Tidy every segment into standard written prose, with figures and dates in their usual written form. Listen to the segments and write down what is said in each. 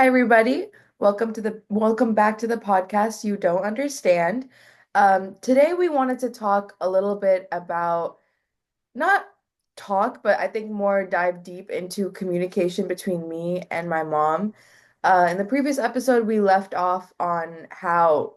everybody. Welcome back to the podcast You Don't Understand. Today we wanted to talk a little bit about not talk, but I think more dive deep into communication between me and my mom. In the previous episode, we left off on how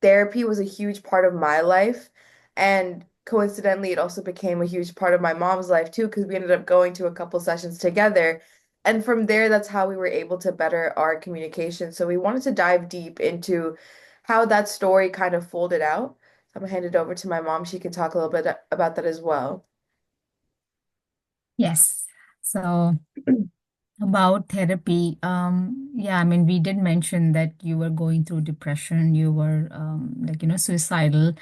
therapy was a huge part of my life. And coincidentally, it also became a huge part of my mom's life too, because we ended up going to a couple sessions together. And from there, that's how we were able to better our communication. So we wanted to dive deep into how that story kind of folded out. So I'm gonna hand it over to my mom. She can talk a little bit about that as well. Yes. So about therapy, yeah, I mean, we did mention that you were going through depression, you were suicidal.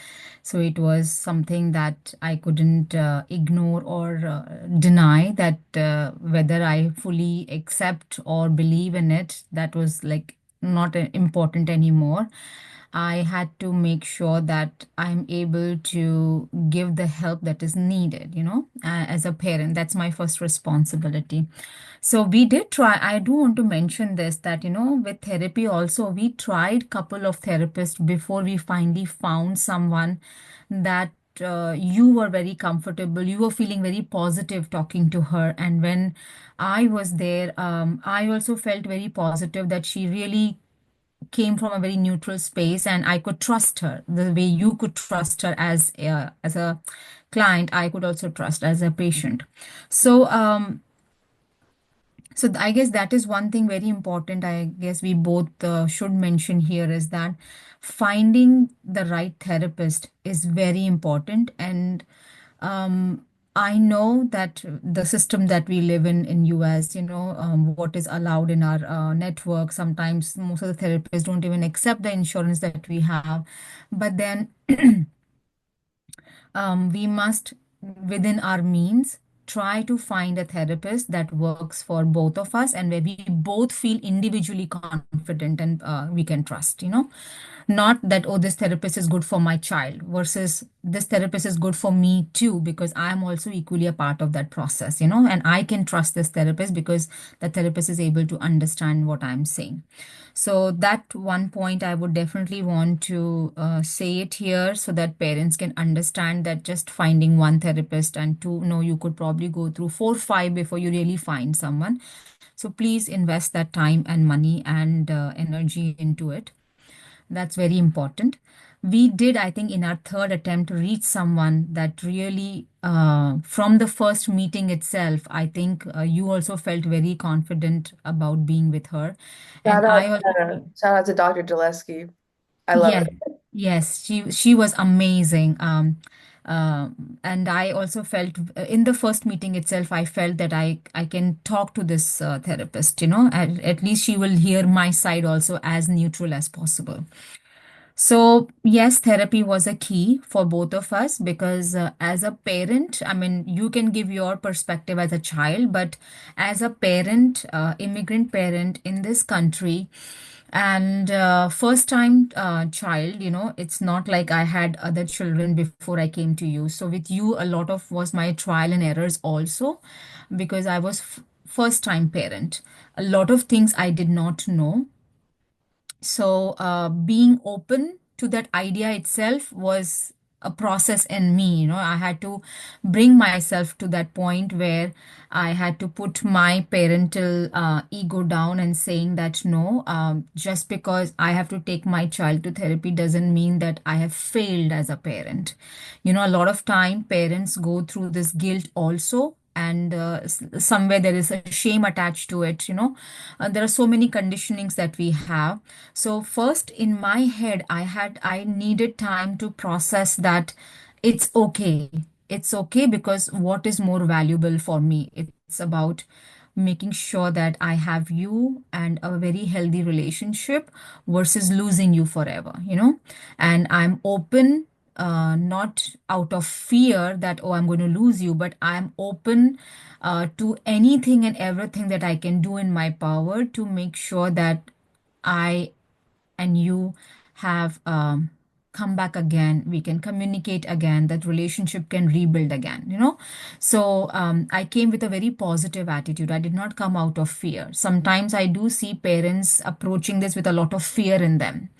So it was something that I couldn't ignore or deny that whether I fully accept or believe in it, that was like not important anymore. I had to make sure that I'm able to give the help that is needed, as a parent. That's my first responsibility. So we did try. I do want to mention this that, with therapy also, we tried couple of therapists before we finally found someone that you were very comfortable. You were feeling very positive talking to her. And when I was there, I also felt very positive that she really came from a very neutral space and I could trust her the way you could trust her as a client. I could also trust as a patient. So I guess that is one thing very important. I guess we both should mention here is that finding the right therapist is very important. And I know that the system that we live in US, what is allowed in our network. Sometimes most of the therapists don't even accept the insurance that we have. But then we must, within our means, try to find a therapist that works for both of us and where we both feel individually confident and we can trust, not that, oh, this therapist is good for my child versus this therapist is good for me too, because I am also equally a part of that process, and I can trust this therapist because the therapist is able to understand what I'm saying. So that one point I would definitely want to say it here so that parents can understand that just finding one therapist and two, no, you could probably go through four, five before you really find someone. So please invest that time and money and energy into it. That's very important. We did, I think, in our third attempt, reach someone that really, from the first meeting itself, I think you also felt very confident about being with her. And Shout out, I also, shout out to Dr. Gillespie. I love yes, her. yes, she was amazing. And I also felt in the first meeting itself, I felt that I can talk to this therapist, at least she will hear my side also as neutral as possible. So, yes, therapy was a key for both of us because as a parent, I mean, you can give your perspective as a child, but as a parent, immigrant parent in this country, and first time child, it's not like I had other children before I came to you. So, with you, a lot of was my trial and errors also because I was first time parent. A lot of things I did not know, so being open to that idea itself was a process in me. I had to bring myself to that point where I had to put my parental ego down and saying that no, just because I have to take my child to therapy doesn't mean that I have failed as a parent. A lot of time parents go through this guilt also, and somewhere there is a shame attached to it. There are so many conditionings that we have. So first in my head, I needed time to process that it's okay. It's okay because what is more valuable for me? It's about making sure that I have you and a very healthy relationship versus losing you forever, And I'm open, not out of fear that, oh, I'm going to lose you, but I'm open to anything and everything that I can do in my power to make sure that I and you have come back again, we can communicate again, that relationship can rebuild again, you know. So I came with a very positive attitude. I did not come out of fear. Sometimes I do see parents approaching this with a lot of fear in them,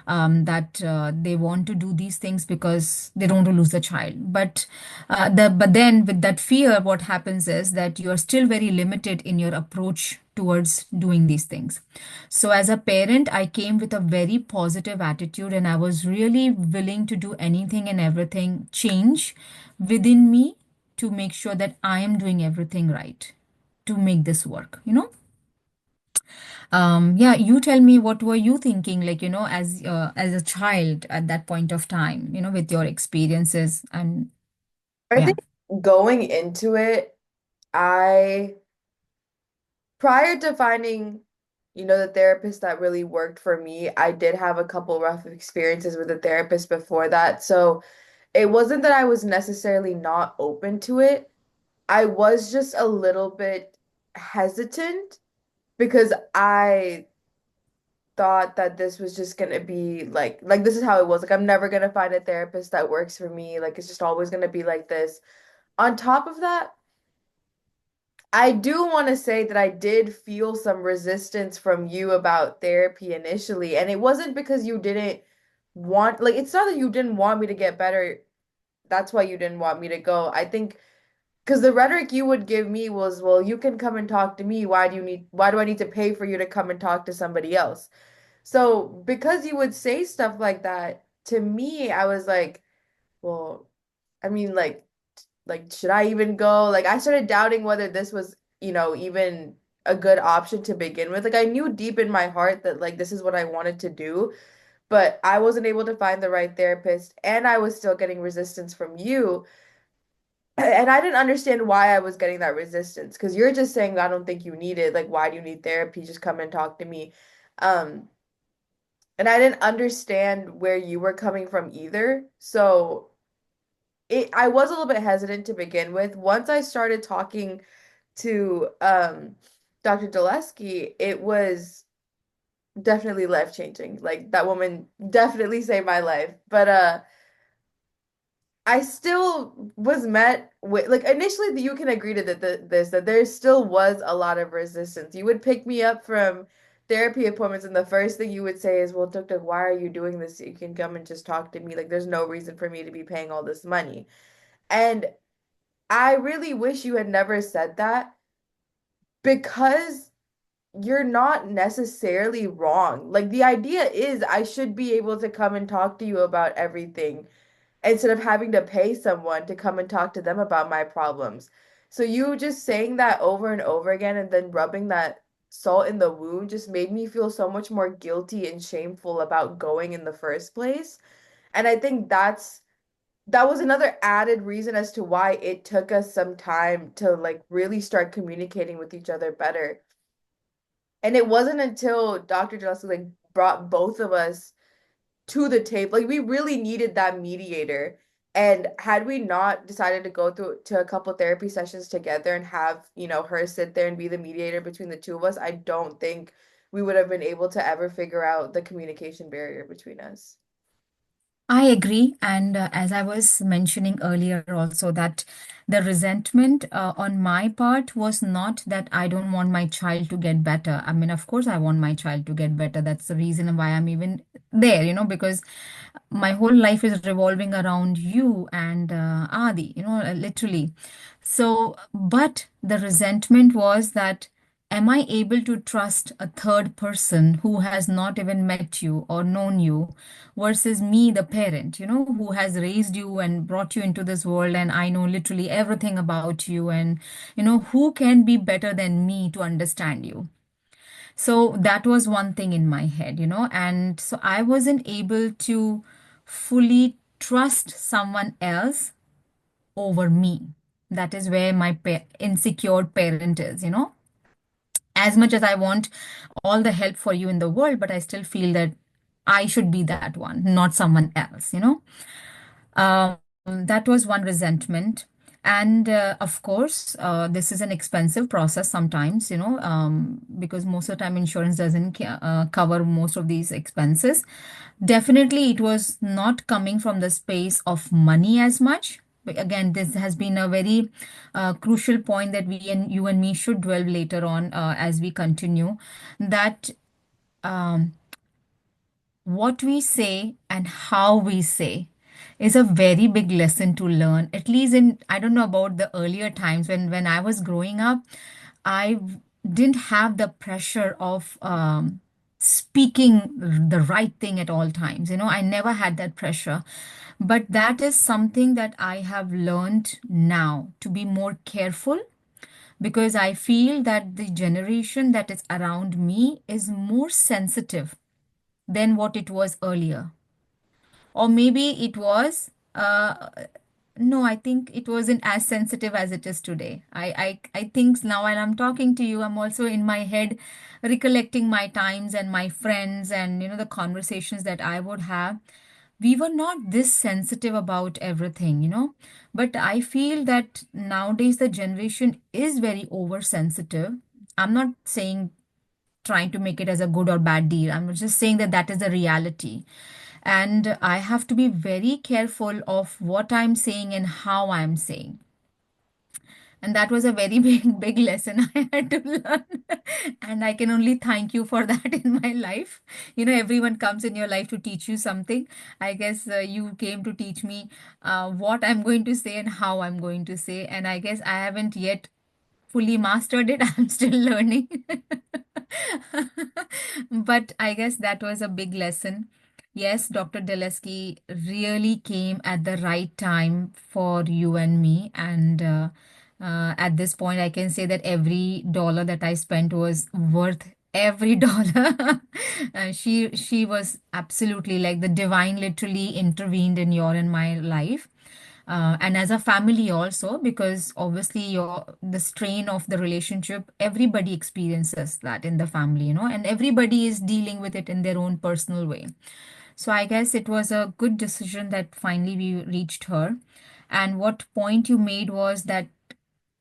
that they want to do these things because they don't want to lose the child. But then with that fear, what happens is that you are still very limited in your approach towards doing these things. So as a parent, I came with a very positive attitude, and I was really willing to do anything and everything change within me to make sure that I am doing everything right to make this work, you know. Yeah, you tell me, what were you thinking, like, you know, as a child at that point of time, you know, with your experiences and I yeah. think going into it, I prior to finding, the therapist that really worked for me, I did have a couple rough experiences with a therapist before that. So it wasn't that I was necessarily not open to it. I was just a little bit hesitant because I thought that this was just gonna be like this is how it was. Like I'm never gonna find a therapist that works for me. Like it's just always gonna be like this. On top of that, I do want to say that I did feel some resistance from you about therapy initially, and it wasn't because you didn't want, like, it's not that you didn't want me to get better. That's why you didn't want me to go. I think because the rhetoric you would give me was, well, you can come and talk to me. Why do I need to pay for you to come and talk to somebody else? So because you would say stuff like that to me, I was like, well, I mean, like should I even go? Like I started doubting whether this was, even a good option to begin with. Like I knew deep in my heart that like this is what I wanted to do, but I wasn't able to find the right therapist and I was still getting resistance from you. And I didn't understand why I was getting that resistance because you're just saying I don't think you need it. Like why do you need therapy? Just come and talk to me. Um, and I didn't understand where you were coming from either. So I was a little bit hesitant to begin with. Once I started talking to Dr. Dulesky, it was definitely life changing. Like that woman definitely saved my life. But I still was met with, like, initially you can agree to that there still was a lot of resistance. You would pick me up from therapy appointments and the first thing you would say is, well, Doctor, why are you doing this? You can come and just talk to me. Like there's no reason for me to be paying all this money. And I really wish you had never said that because you're not necessarily wrong. Like the idea is I should be able to come and talk to you about everything instead of having to pay someone to come and talk to them about my problems. So you just saying that over and over again and then rubbing that salt in the wound just made me feel so much more guilty and shameful about going in the first place. And I think that was another added reason as to why it took us some time to like really start communicating with each other better. And it wasn't until Dr. Gillespie like brought both of us to the table. Like we really needed that mediator. And had we not decided to go through to a couple therapy sessions together and have, her sit there and be the mediator between the two of us, I don't think we would have been able to ever figure out the communication barrier between us. I agree. And as I was mentioning earlier, also that the resentment on my part was not that I don't want my child to get better. I mean, of course, I want my child to get better. That's the reason why I'm even there, you know, because my whole life is revolving around you and Adi, you know, literally. So, but the resentment was that, am I able to trust a third person who has not even met you or known you versus me, the parent, you know, who has raised you and brought you into this world, and I know literally everything about you, and, you know, who can be better than me to understand you? So that was one thing in my head, you know, and so I wasn't able to fully trust someone else over me. That is where my insecure parent is, you know. As much as I want all the help for you in the world, but I still feel that I should be that one, not someone else, you know. That was one resentment. And of course, this is an expensive process sometimes, because most of the time insurance doesn't cover most of these expenses. Definitely, it was not coming from the space of money as much. But again, this has been a very crucial point that we and you and me should dwell later on as we continue. That um, what we say and how we say is a very big lesson to learn. At least in, I don't know about the earlier times when I was growing up, didn't have the pressure of speaking the right thing at all times. I never had that pressure. But that is something that I have learned now to be more careful, because I feel that the generation that is around me is more sensitive than what it was earlier. Or maybe it was, no, I think it wasn't as sensitive as it is today. I think now while I'm talking to you, I'm also in my head recollecting my times and my friends and, the conversations that I would have. We were not this sensitive about everything. But I feel that nowadays the generation is very oversensitive. I'm not saying trying to make it as a good or bad deal. I'm just saying that that is the reality. And I have to be very careful of what I'm saying and how I'm saying. And that was a very big lesson I had to learn. And I can only thank you for that in my life. Everyone comes in your life to teach you something. I guess you came to teach me what I'm going to say and how I'm going to say. And I guess I haven't yet fully mastered it. I'm still learning. But I guess that was a big lesson. Yes, Dr. Deleski really came at the right time for you and me. And at this point, I can say that every dollar that I spent was worth every dollar. She was absolutely like the divine literally intervened in your and my life, and as a family also, because obviously the strain of the relationship, everybody experiences that in the family, and everybody is dealing with it in their own personal way. So I guess it was a good decision that finally we reached her. And what point you made was that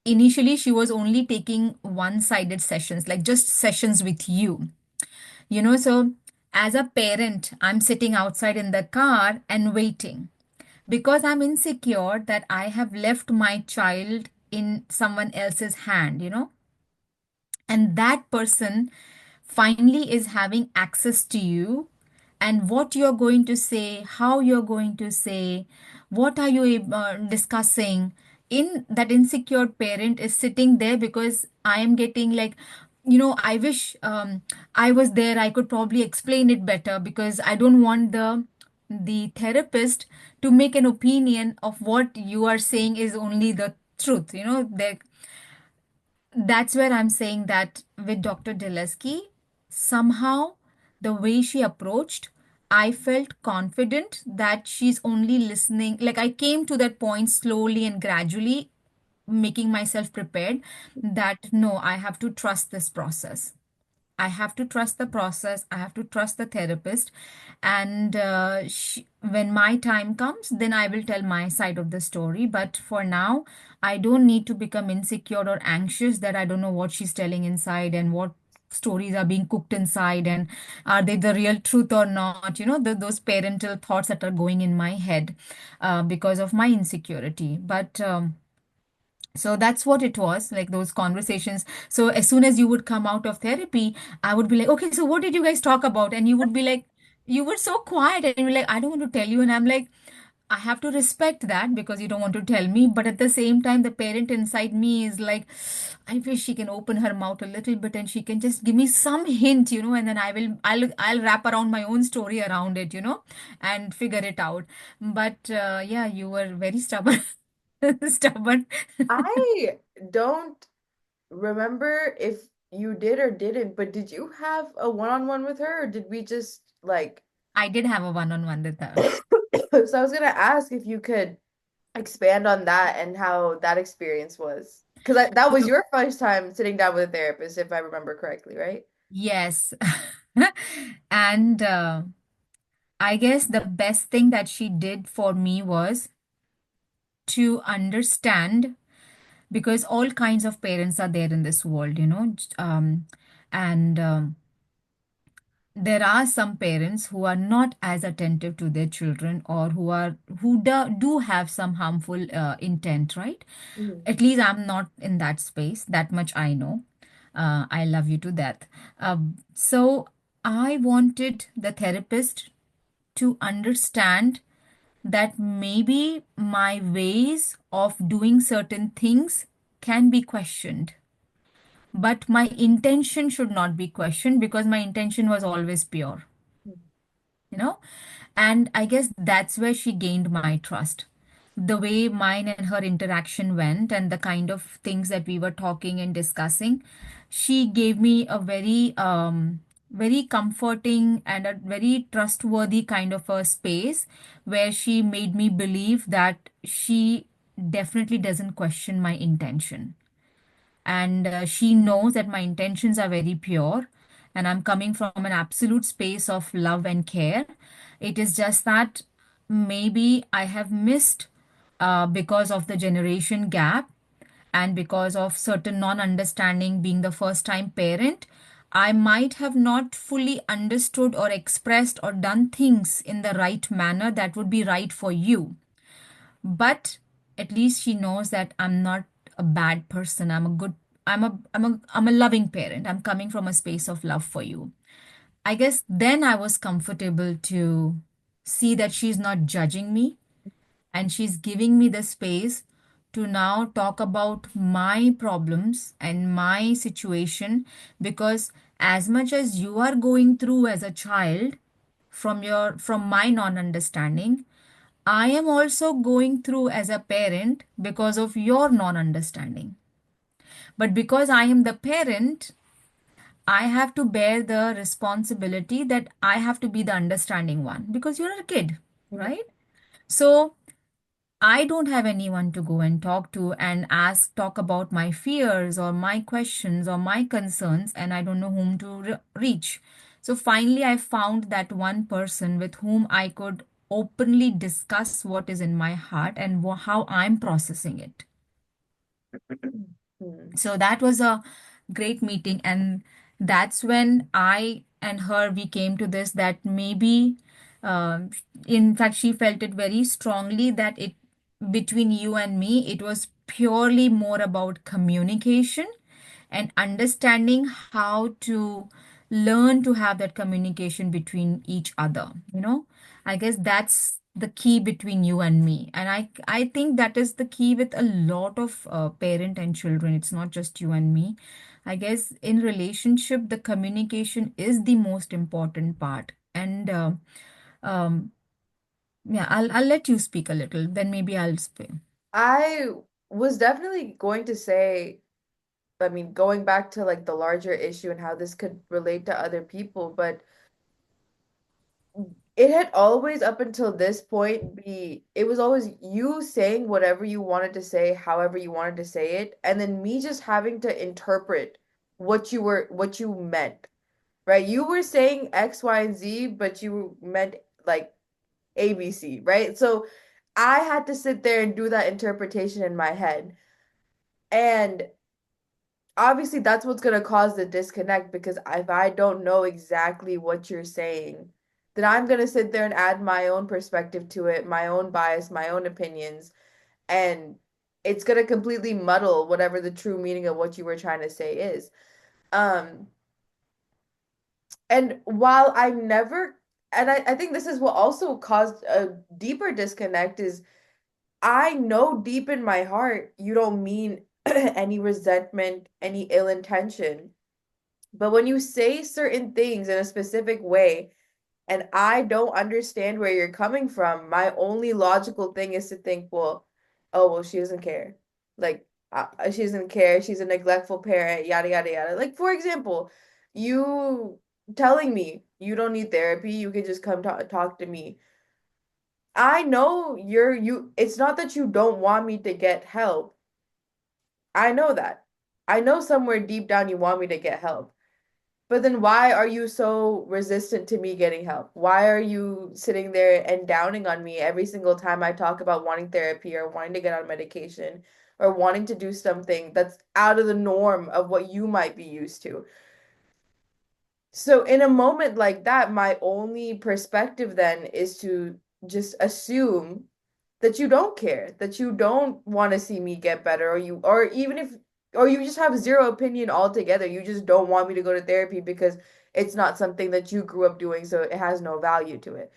initially she was only taking one-sided sessions, like just sessions with you. So as a parent, I'm sitting outside in the car and waiting because I'm insecure that I have left my child in someone else's hand. And that person finally is having access to you, and what you're going to say, how you're going to say, what are you discussing. In that insecure parent is sitting there because I am getting like, I wish I was there. I could probably explain it better because I don't want the therapist to make an opinion of what you are saying is only the truth. That's where I'm saying that with Dr. Deleski, somehow the way she approached, I felt confident that she's only listening. Like I came to that point slowly and gradually, making myself prepared that no, I have to trust this process. I have to trust the process. I have to trust the therapist. And when my time comes, then I will tell my side of the story. But for now, I don't need to become insecure or anxious that I don't know what she's telling inside and what stories are being cooked inside and are they the real truth or not. Those parental thoughts that are going in my head because of my insecurity. But so that's what it was, like those conversations. So as soon as you would come out of therapy, I would be like, okay, so what did you guys talk about? And you would be like, you were so quiet and you're like, I don't want to tell you. And I'm like, I have to respect that because you don't want to tell me. But at the same time, the parent inside me is like, I wish she can open her mouth a little bit and she can just give me some hint, and then I'll wrap around my own story around it, and figure it out. But yeah, you were very stubborn. Stubborn. I don't remember if you did or didn't, but did you have a one-on-one with her, or did we just like I did have a one-on-one with her. so I was gonna ask if you could expand on that and how that experience was. Because that was So, your first time sitting down with a therapist, if I remember correctly, right? yes. And I guess the best thing that she did for me was to understand, because all kinds of parents are there in this world, and there are some parents who are not as attentive to their children, or who do have some harmful intent, right? Mhm. At least I'm not in that space. That much I know. I love you to death. So I wanted the therapist to understand that maybe my ways of doing certain things can be questioned, but my intention should not be questioned, because my intention was always pure, you know? And I guess that's where she gained my trust. The way mine and her interaction went, and the kind of things that we were talking and discussing, she gave me a very comforting and a very trustworthy kind of a space, where she made me believe that she definitely doesn't question my intention, and she knows that my intentions are very pure, and I'm coming from an absolute space of love and care. It is just that maybe I have missed, because of the generation gap, and because of certain non-understanding, being the first time parent, I might have not fully understood or expressed or done things in the right manner that would be right for you. But at least she knows that I'm not a bad person. I'm a loving parent. I'm coming from a space of love for you. I guess then I was comfortable to see that she's not judging me, and she's giving me the space to now talk about my problems and my situation, because as much as you are going through as a child from my non understanding, I am also going through as a parent because of your non understanding. But because I am the parent, I have to bear the responsibility that I have to be the understanding one, because you're a kid, Mhm. right? So I don't have anyone to go and talk to and talk about my fears or my questions or my concerns, and I don't know whom to reach. So finally, I found that one person with whom I could openly discuss what is in my heart and how I'm processing it. Mhm. So that was a great meeting, and that's when I and her we came to this, that maybe, um, in fact, she felt it very strongly that it between you and me, it was purely more about communication and understanding how to learn to have that communication between each other. I guess that's the key between you and me, and I think that is the key with a lot of parent and children. It's not just you and me. I guess in relationship, the communication is the most important part. And um yeah, I'll let you speak a little, then maybe I'll speak. I was definitely going to say, I mean, going back to like the larger issue and how this could relate to other people, but it had always up until this point it was always you saying whatever you wanted to say, however you wanted to say it, and then me just having to interpret what you meant, right? You were saying X, Y, and Z, but you meant like ABC, right? So I had to sit there and do that interpretation in my head. And obviously that's what's going to cause the disconnect, because if I don't know exactly what you're saying, then I'm going to sit there and add my own perspective to it, my own bias, my own opinions, and it's going to completely muddle whatever the true meaning of what you were trying to say is. Um, and while I never, and I think this is what also caused a deeper disconnect is I know deep in my heart you don't mean any resentment, any ill intention. But when you say certain things in a specific way and I don't understand where you're coming from, my only logical thing is to think, well, oh, well, she doesn't care. Like, she doesn't care. She's a neglectful parent, yada, yada, yada. Like, for example, you telling me you don't need therapy, you can just come talk to me. I know it's not that you don't want me to get help. I know that. I know somewhere deep down you want me to get help. But then why are you so resistant to me getting help? Why are you sitting there and downing on me every single time I talk about wanting therapy or wanting to get on medication or wanting to do something that's out of the norm of what you might be used to? So in a moment like that, my only perspective then is to just assume that you don't care, that you don't want to see me get better, or even if, or you just have zero opinion altogether. You just don't want me to go to therapy because it's not something that you grew up doing, so it has no value to it.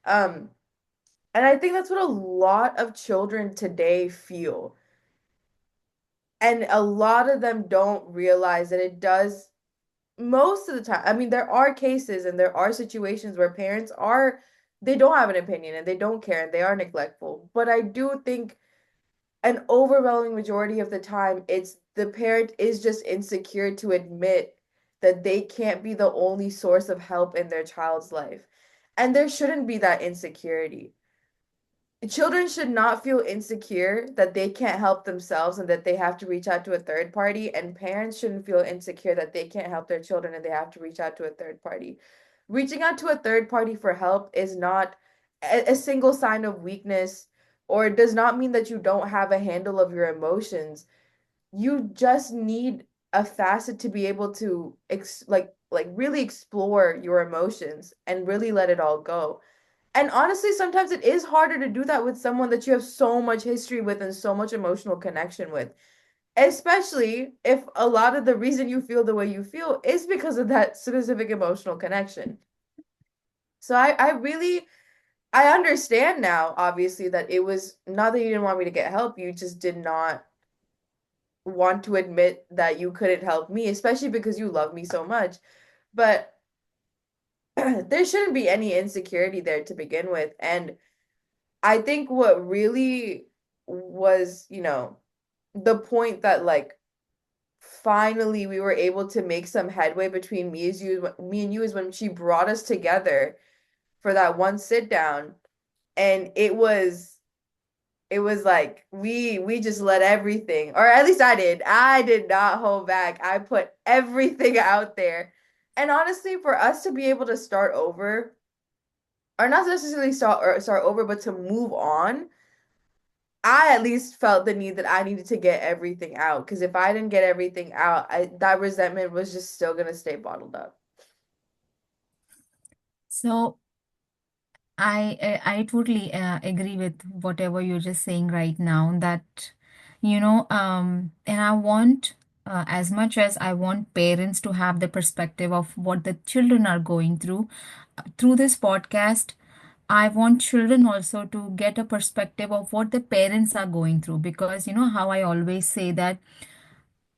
Um, and I think that's what a lot of children today feel. And a lot of them don't realize that it does most of the time. I mean, there are cases and there are situations where parents are, they don't have an opinion and they don't care and they are neglectful. But I do think an overwhelming majority of the time, it's the parent is just insecure to admit that they can't be the only source of help in their child's life. And there shouldn't be that insecurity. Children should not feel insecure that they can't help themselves and that they have to reach out to a third party, and parents shouldn't feel insecure that they can't help their children and they have to reach out to a third party. Reaching out to a third party for help is not a single sign of weakness, or it does not mean that you don't have a handle of your emotions. You just need a facet to be able to really explore your emotions and really let it all go. And honestly, sometimes it is harder to do that with someone that you have so much history with and so much emotional connection with, especially if a lot of the reason you feel the way you feel is because of that specific emotional connection. So I really, I understand now, obviously, that it was not that you didn't want me to get help, you just did not want to admit that you couldn't help me, especially because you love me so much. But there shouldn't be any insecurity there to begin with. And I think what really was, the point that like finally we were able to make some headway between me and you is when she brought us together for that one sit down, and it was like we just let everything, or at least I did. I did not hold back. I put everything out there. And honestly, for us to be able to start over, or not necessarily start over, but to move on, I at least felt the need that I needed to get everything out. Because if I didn't get everything out, that resentment was just still gonna stay bottled up. So I totally agree with whatever you're just saying right now, that and I want, as much as I want parents to have the perspective of what the children are going through this podcast, I want children also to get a perspective of what the parents are going through, because you know how I always say that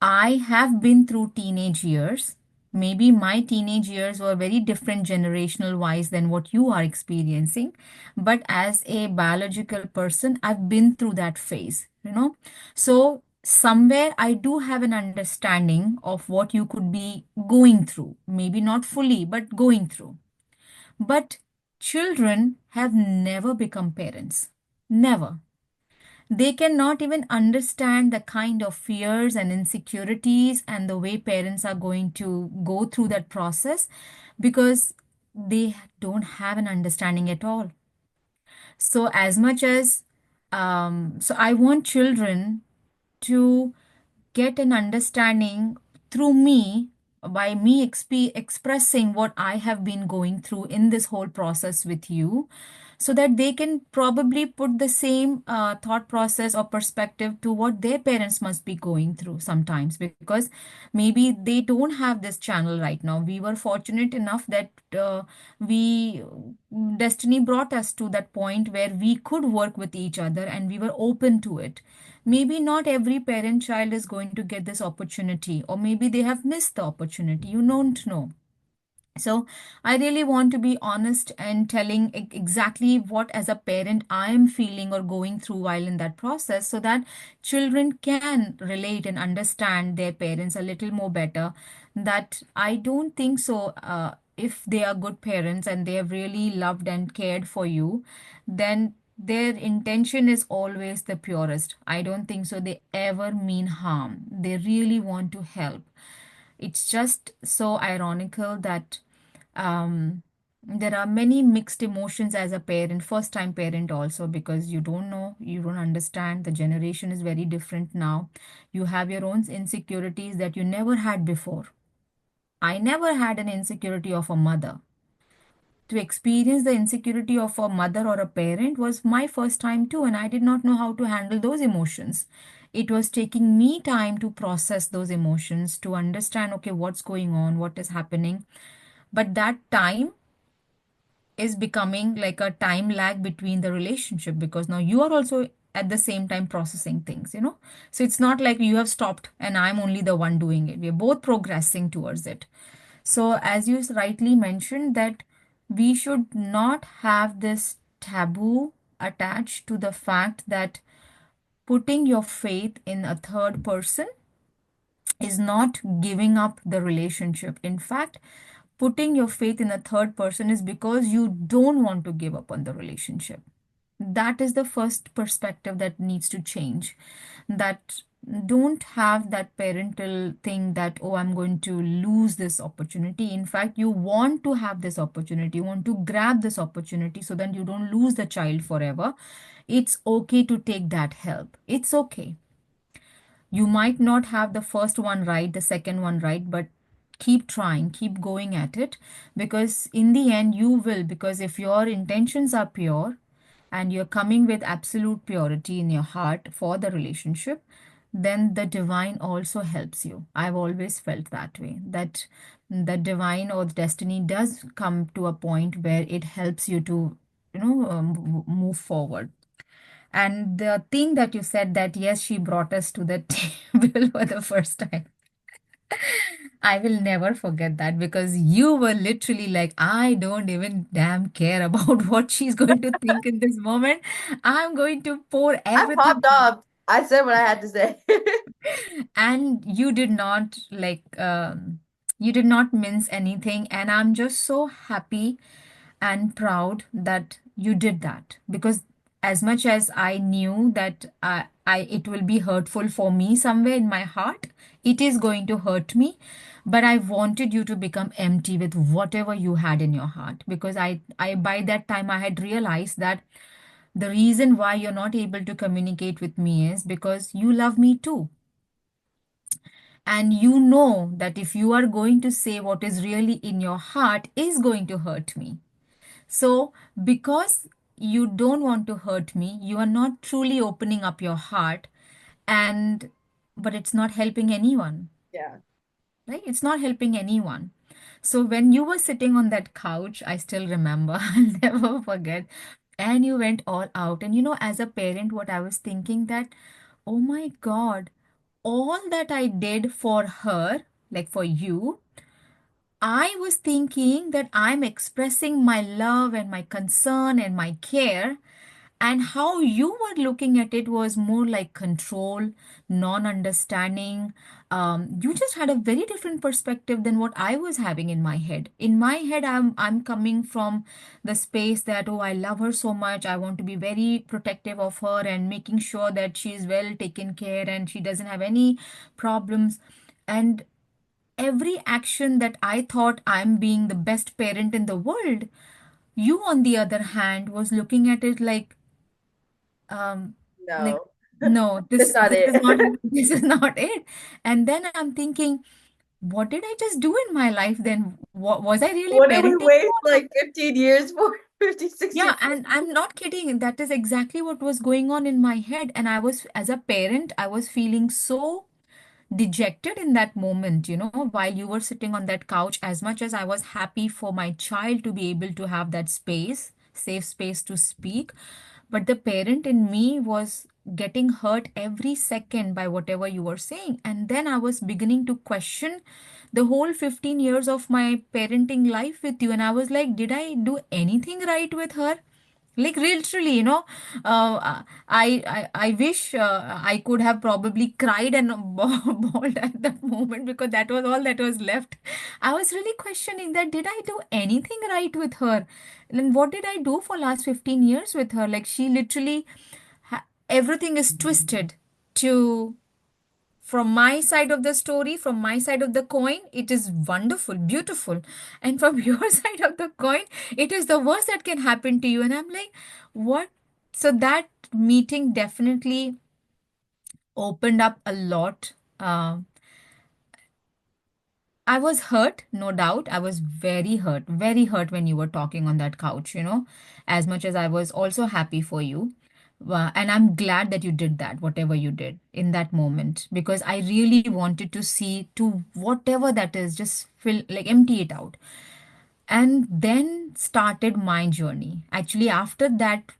I have been through teenage years. Maybe my teenage years were very different generational wise than what you are experiencing. But as a biological person, I've been through that phase. So somewhere I do have an understanding of what you could be going through. Maybe not fully, but going through. But children have never become parents. Never. They cannot even understand the kind of fears and insecurities and the way parents are going to go through that process, because they don't have an understanding at all. So, as much as so I want children to get an understanding through me, by me expressing what I have been going through in this whole process with you, so that they can probably put the same thought process or perspective to what their parents must be going through sometimes, because maybe they don't have this channel right now. We were fortunate enough that we destiny brought us to that point where we could work with each other and we were open to it. Maybe not every parent child is going to get this opportunity, or maybe they have missed the opportunity. You don't know. So, I really want to be honest and telling exactly what, as a parent, I am feeling or going through while in that process, so that children can relate and understand their parents a little more better. That I don't think so. If they are good parents and they have really loved and cared for you, then their intention is always the purest. I don't think so. They ever mean harm. They really want to help. It's just so ironical that there are many mixed emotions as a parent, first time parent also, because you don't know, you don't understand. The generation is very different now. You have your own insecurities that you never had before. I never had an insecurity of a mother. To experience the insecurity of a mother or a parent was my first time too, and I did not know how to handle those emotions. It was taking me time to process those emotions, to understand, okay, what's going on, what is happening. But that time is becoming like a time lag between the relationship, because now you are also at the same time processing things, you know. So it's not like you have stopped and I'm only the one doing it. We're both progressing towards it. So, as you rightly mentioned, that we should not have this taboo attached to the fact that putting your faith in a third person is not giving up the relationship. In fact, putting your faith in a third person is because you don't want to give up on the relationship. That is the first perspective that needs to change. That don't have that parental thing that, oh, I'm going to lose this opportunity. In fact, you want to have this opportunity, you want to grab this opportunity so that you don't lose the child forever. It's okay to take that help. It's okay. You might not have the first one right, the second one right, but keep trying, keep going at it, because in the end you will. Because if your intentions are pure and you're coming with absolute purity in your heart for the relationship, then the divine also helps you. I've always felt that way, that the divine or the destiny does come to a point where it helps you to, move forward. And the thing that you said, that yes, she brought us to the table for the first time. I will never forget that, because you were literally like, I don't even damn care about what she's going to think in this moment. I'm going to pour I everything. popped off. I said what I had to say. And you did not you did not mince anything. And I'm just so happy and proud that you did that, because as much as I knew that I it will be hurtful for me somewhere in my heart, it is going to hurt me, but I wanted you to become empty with whatever you had in your heart, because I by that time I had realized that the reason why you're not able to communicate with me is because you love me too. And you know that if you are going to say what is really in your heart is going to hurt me. So, because you don't want to hurt me, you are not truly opening up your heart, and but it's not helping anyone, Yeah. right? It's not helping anyone. So, when you were sitting on that couch, I still remember, I'll never forget, and you went all out. And as a parent, what I was thinking that, oh my God, all that I did for her, like for you, I was thinking that I'm expressing my love and my concern and my care, and how you were looking at it was more like control, non-understanding. You just had a very different perspective than what I was having in my head. In my head, I'm coming from the space that, oh, I love her so much. I want to be very protective of her and making sure that she's well taken care and she doesn't have any problems. And every action that I thought I'm being the best parent in the world, you, on the other hand, was looking at it um, like, No, no, that's not this is not it. this is not it. And then I'm thinking, what did I just do in my life then? Was I really What did we parenting waste you? like 15 years for? 50, 60 Yeah, years? and I'm not kidding. That is exactly what was going on in my head. And I was, as a parent, I was feeling so dejected in that moment, while you were sitting on that couch. As much as I was happy for my child to be able to have that space, safe space to speak, but the parent in me was getting hurt every second by whatever you were saying. And then I was beginning to question the whole 15 years of my parenting life with you. And I was like, did I do anything right with her? Like literally, I wish I could have probably cried and bawled at that moment, because that was all that was left. I was really questioning that, did I do anything right with her? And what did I do for last 15 years with her? Like, she literally everything is twisted to From my side of the story, from my side of the coin, it is wonderful, beautiful. And from your side of the coin, it is the worst that can happen to you. And I'm like, what? So that meeting definitely opened up a lot. I was hurt, no doubt. I was very hurt when you were talking on that couch, as much as I was also happy for you. And I'm glad that you did that, whatever you did in that moment, because I really wanted to see to whatever that is, just fill, like empty it out. And then started my journey. Actually, after that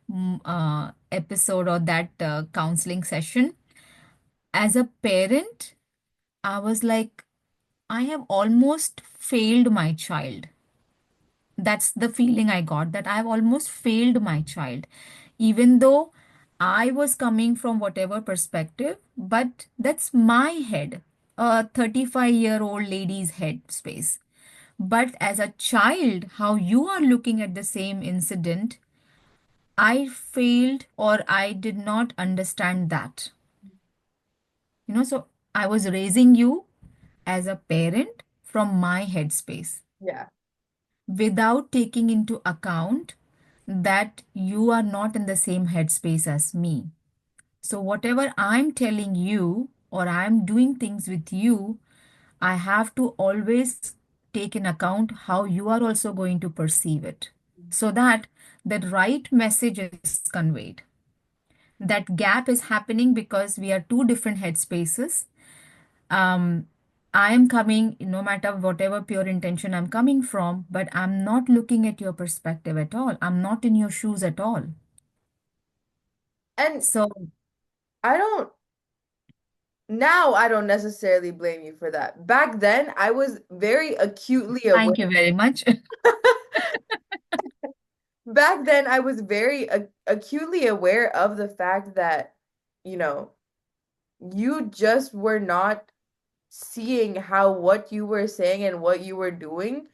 episode or that counseling session, as a parent, I was like, I have almost failed my child. That's the feeling I got, that I've almost failed my child, even though I was coming from whatever perspective, but that's my head, a 35-year-old lady's head space. But as a child, how you are looking at the same incident, I failed or I did not understand that. So I was raising you as a parent from my headspace Yeah. without taking into account that you are not in the same headspace as me. So, whatever I'm telling you or I'm doing things with you, I have to always take in account how you are also going to perceive it so that the right message is conveyed. That gap is happening because we are two different headspaces. um, I am coming, no matter whatever pure intention I'm coming from, but I'm not looking at your perspective at all. I'm not in your shoes at all. And So, I don't now I don't necessarily blame you for that. Back then, I was very acutely aware. thank you very much. Back then, I was very acutely aware of the fact that, you know, you just were not seeing how what you were saying and what you were doing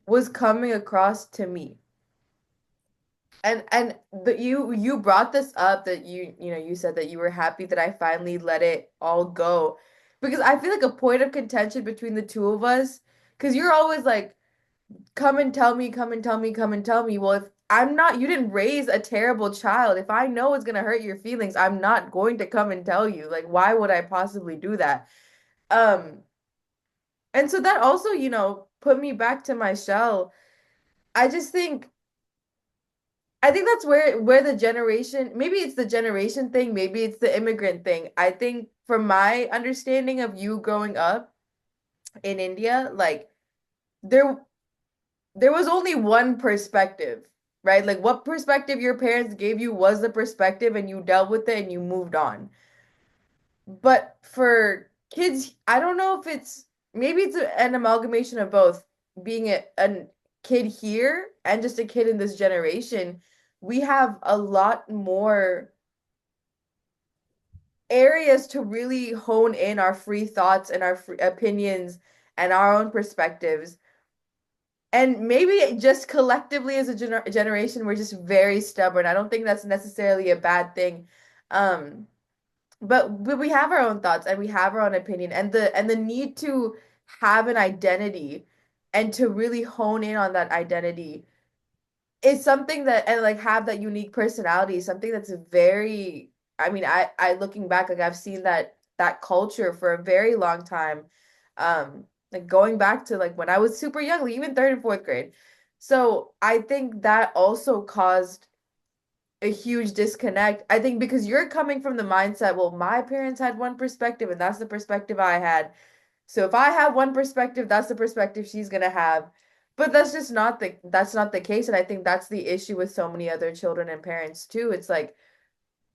was coming across to me. And you brought this up that you said that you were happy that I finally let it all go because I feel like a point of contention between the two of us because you're always like come and tell me, come and tell me, come and tell me. Well, if I'm not, you didn't raise a terrible child. If I know it's gonna hurt your feelings, I'm not going to come and tell you. Like, why would I possibly do that? Um, and so that also, put me back to my shell. I just think I think that's where the generation, maybe it's the generation thing, maybe it's the immigrant thing. I think from my understanding of you growing up in India, like there there was only one perspective, right? Like what perspective your parents gave you was the perspective and you dealt with it and you moved on. But for kids, I don't know if it's maybe it's an amalgamation of both being a kid here and just a kid in this generation. We have a lot more areas to really hone in our free thoughts and our free opinions and our own perspectives. And maybe just collectively as a generation, we're just very stubborn. I don't think that's necessarily a bad thing. Um, but we have our own thoughts and we have our own opinion and the need to have an identity and to really hone in on that identity is something that and like have that unique personality is something that's very I mean I looking back like I've seen that culture for a very long time like going back to like when I was super young like even third and fourth grade so I think that also caused a huge disconnect. I think because you're coming from the mindset, well, my parents had one perspective and that's the perspective I had. So if I have one perspective, that's the perspective she's gonna have. But that's not the case. And I think that's the issue with so many other children and parents too. It's like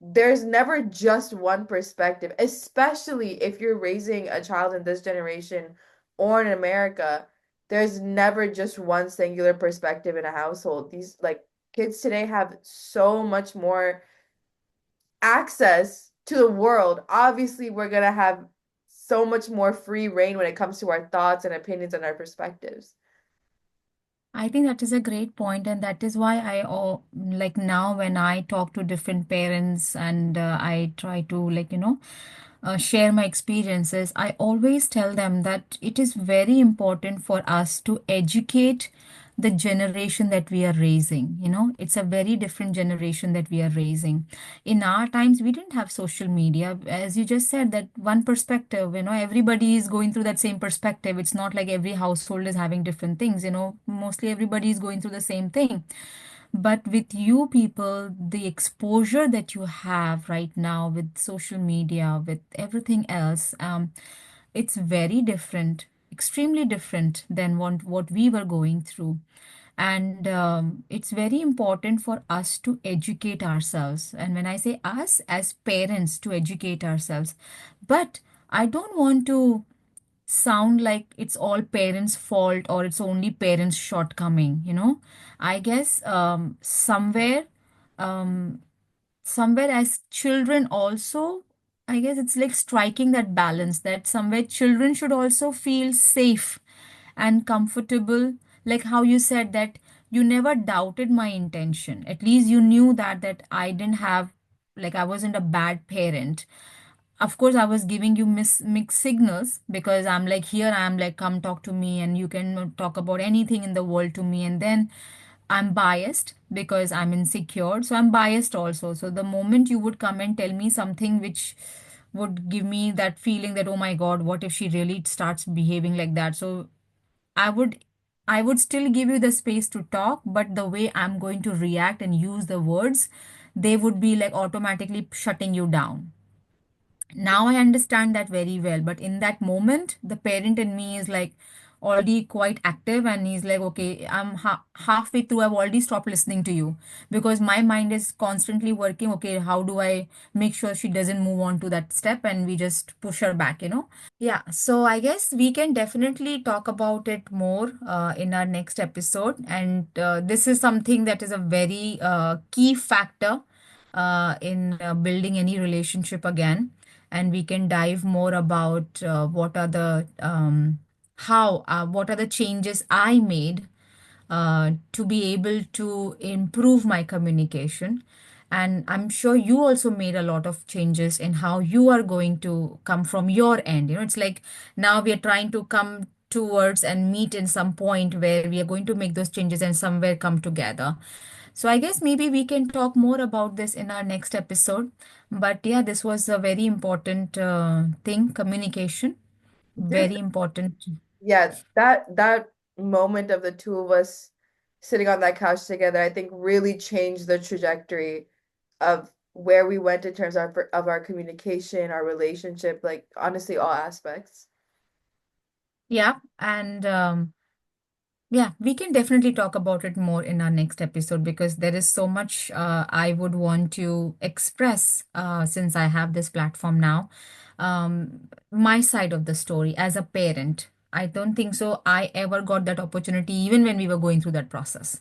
there's never just one perspective, especially if you're raising a child in this generation or in America. There's never just one singular perspective in a household. These like kids today have so much more access to the world. Obviously, we're gonna have so much more free reign when it comes to our thoughts and opinions and our perspectives. I think that is a great point, and that is why like now when I talk to different parents and I try to share my experiences, I always tell them that it is very important for us to educate the generation that we are raising. You know, it's a very different generation that we are raising. In our times, we didn't have social media. As you just said, that one perspective, you know, everybody is going through that same perspective. It's not like every household is having different things, you know, mostly everybody is going through the same thing. But with you people, the exposure that you have right now with social media, with everything else, it's very different, extremely different than what we were going through. And it's very important for us to educate ourselves. And when I say us, as parents, to educate ourselves. But I don't want to sound like it's all parents' fault or it's only parents' shortcoming, you know. I guess um, somewhere as children also, I guess it's like striking that balance that somewhere children should also feel safe and comfortable, like how you said that you never doubted my intention. At least you knew that I didn't have, like, I wasn't a bad parent. Of course, I was giving you mixed signals because I'm like, here I'm like, come talk to me and you can talk about anything in the world to me. And then I'm biased because I'm insecure. So I'm biased also. So the moment you would come and tell me something which would give me that feeling that, oh my God, what if she really starts behaving like that? So I would I would still give you the space to talk, but the way I'm going to react and use the words, they would be like automatically shutting you down. Now I understand that very well, but in that moment, the parent in me is like already quite active, and he's like, okay, I'm halfway through, I've already stopped listening to you because my mind is constantly working. Okay, how do I make sure she doesn't move on to that step and we just push her back, you know? Yeah, so I guess we can definitely talk about it more in our next episode. And this is something that is a very key factor in building any relationship again. And we can dive more about what are the what are the changes I made to be able to improve my communication. And I'm sure you also made a lot of changes in how you are going to come from your end. You know, it's like now we are trying to come towards and meet in some point where we are going to make those changes and somewhere come together. So I guess maybe we can talk more about this in our next episode. But yeah, this was a very important thing, communication. Dude, Very important. yeah, that moment of the two of us sitting on that couch together, I think really changed the trajectory of where we went in terms of our communication, our relationship, like honestly, all aspects. Yeah. And yeah, we can definitely talk about it more in our next episode because there is so much I would want to express since I have this platform now. My side of the story as a parent. I don't think so. I ever got that opportunity even when we were going through that process,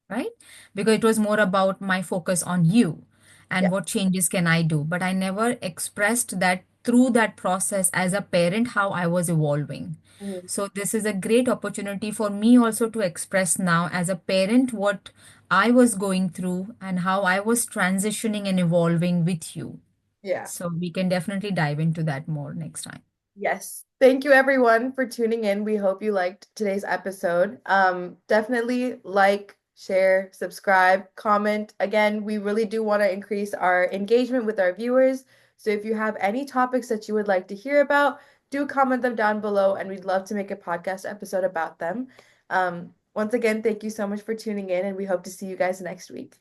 right? Because it was more about my focus on you Yeah. and what changes can I do. But I never expressed that through that process as a parent, how I was evolving. Mhm. So this is a great opportunity for me also to express now as a parent what I was going through and how I was transitioning and evolving with you. Yeah. So we can definitely dive into that more next time. Yes. Thank you everyone for tuning in. We hope you liked today's episode. Definitely like, share, subscribe, comment. Again, we really do want to increase our engagement with our viewers. So if you have any topics that you would like to hear about, do comment them down below and we'd love to make a podcast episode about them. Once again, thank you so much for tuning in and we hope to see you guys next week.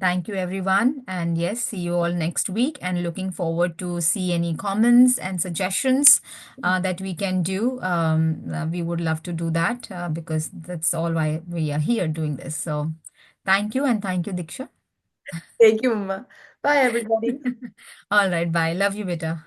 Thank you, everyone. And yes, see you all next week. And looking forward to see any comments and suggestions that we can do. We would love to do that because that's all why we are here doing this. So thank you and thank you, Diksha. Thank you, Mama. Bye, everybody. All right, bye. Love you, Beta.